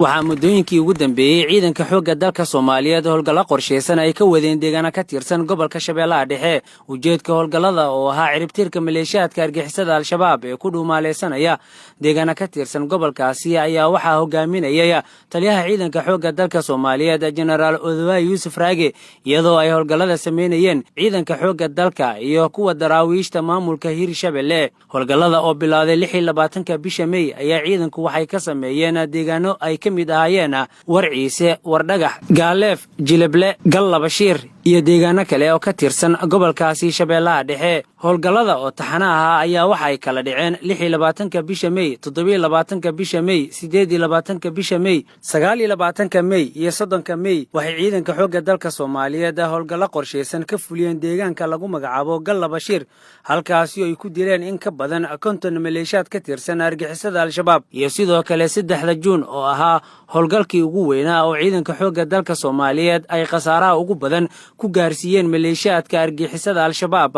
waxaa muddooyinkii ugu dambeeyay ciidanka xoogga dalka Soomaaliyeed howlgalla qorsheysan ay ka wadeen deegaana ka tirsan gobolka Shabeellaha Dhexe ujeedka howlgallada oo ahaa ciribtirka maleeshiyaadka argixisada al-shabaab ee ku dhuumaaleysanaya deegaana ka tirsan gobolkaasi ayaa waxaa hogaaminayay taliyaha ciidanka xoogga dalka Soomaaliyeed General Odawaye Yuusuf Raage iyadoo ay howlgallada sameynayeen ciidanka xoogga dalka iyo kuwa daraawiishta maamulka Hirshabelle howlgallada oo bilowday 26 bisha May ayaa ciidanku waxay ka sameeyeen deegaano ay kamid ahaayeen Warciise, Wardhagax, Gaaleef, Jilible, Gallabashiir iyo deegaano kale oo ka tirsan gobolkaasi Shabeellaha Dhexe howlgallada oo taxanaha ayaa waxay kala dhaceen 26 bisha May, 27 bisha May, 28 bisha May, 29 May iyo 30 May waxay ciidanka xoogga dalka Soomaaliyeed howlgallo qorsheysan ka fuliyeen deegaanka lagu magacaabo Gallabashiir halkaas ay ku dileen in ka badan 50 maleeshiyaad ka tirsan argixisada al-shabaab iyo sidoo kale 3 Juun oo ahaa howlgalkii ugu weynaa oo ciidanka xoogga dalka Soomaaliyeed ay khasaaraha ugu badan ku gaarsiiyeen maleeshiyaadka argixisada al-shabaab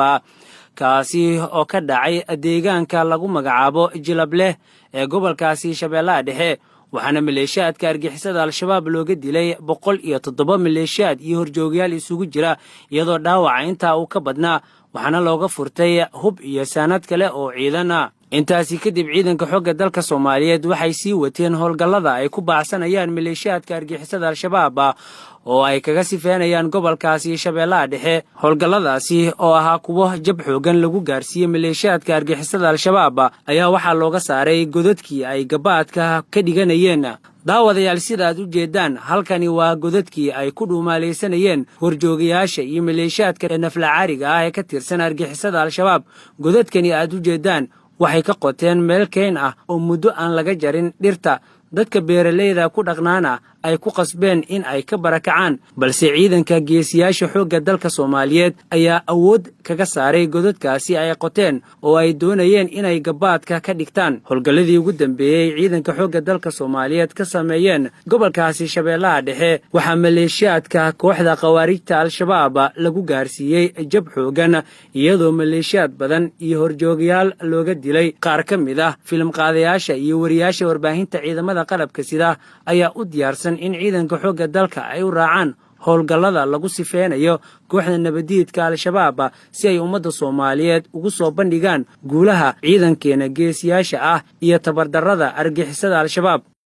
kaasi oo ka dhacay deegaanka lagu magacaabo Jilible ee gobolkaasi Shabeellaha Dhexe waxaana maleeshiyaadka argixisada al-shabaab looga dilay 107 maleeshiyaad iyo horjoogayaal isugu jira iyadoo dhaawaca inta uu ka badnaa waxaana looga furtay hub iyo saanad kale oo ciidan intaasi kadib ciidanka xoogga dalka Soomaaliyeed waxay sii wateen howlgallada ay ku baacsanayaan maleeshiyaadka argixisada al-shabaab oo ay kaga sifeynayaan gobolkaasi Shabeellaha Dhexe howlgalladaasi oo ahaa kuwo jab xoogan lagu gaarsiiyay maleeshiyaadka argixisada al-shabaab ayaa waxaa looga saaray godadkii ay gabaadka ka dhiganayeen daawadayaal sida aad u jeedaan halkani waa godadkii ay ku dhuumaaleysanayeen horjoogayaasha iyo maleeshiyaadka naflacaariga ee ka tirsan argixisada al-shabaab godadkani aad u jeedaan waxay ka qoteen meel keen oo muddo aan laga jarin dhirta dadka beeralayda ku dhaqnaana ay ku qasbeen in ay ka barakacaan balse ciidanka geesiyaasha xoogga dalka Soomaaliyeed ayaa awood kaga saaray godadkaasi ay qoteen oo ay doonayeen inay gabaadka ka dhigtaan howlgalladii ugu dambeeyay ciidanka xoogga dalka Soomaaliyeed ka sameeyeen gobolkaasi Shabeellaha Dhexe waxa maleeshiyaadka kooxda khawaarijta al-shabaab lagu gaarsiiyay jab xoogan iyadoo maleeshiyaad badan iyo horjoogayaal looga dilay qaar ka mid film qaadayaasha iyo wariyaasha warbaahinta ciidamada qalabka sida ayaa u diyaarsan in ciidanka xoogga dalka ay u raacaan howlgallada lagu sifeynayo kooxda nabadiidka al-shabaab si ay ummadda Soomaaliyeed ugu soo bandhigaan guulaha ciidankeena geesiyaasha iyo tabardarrada argixisada al-shabaab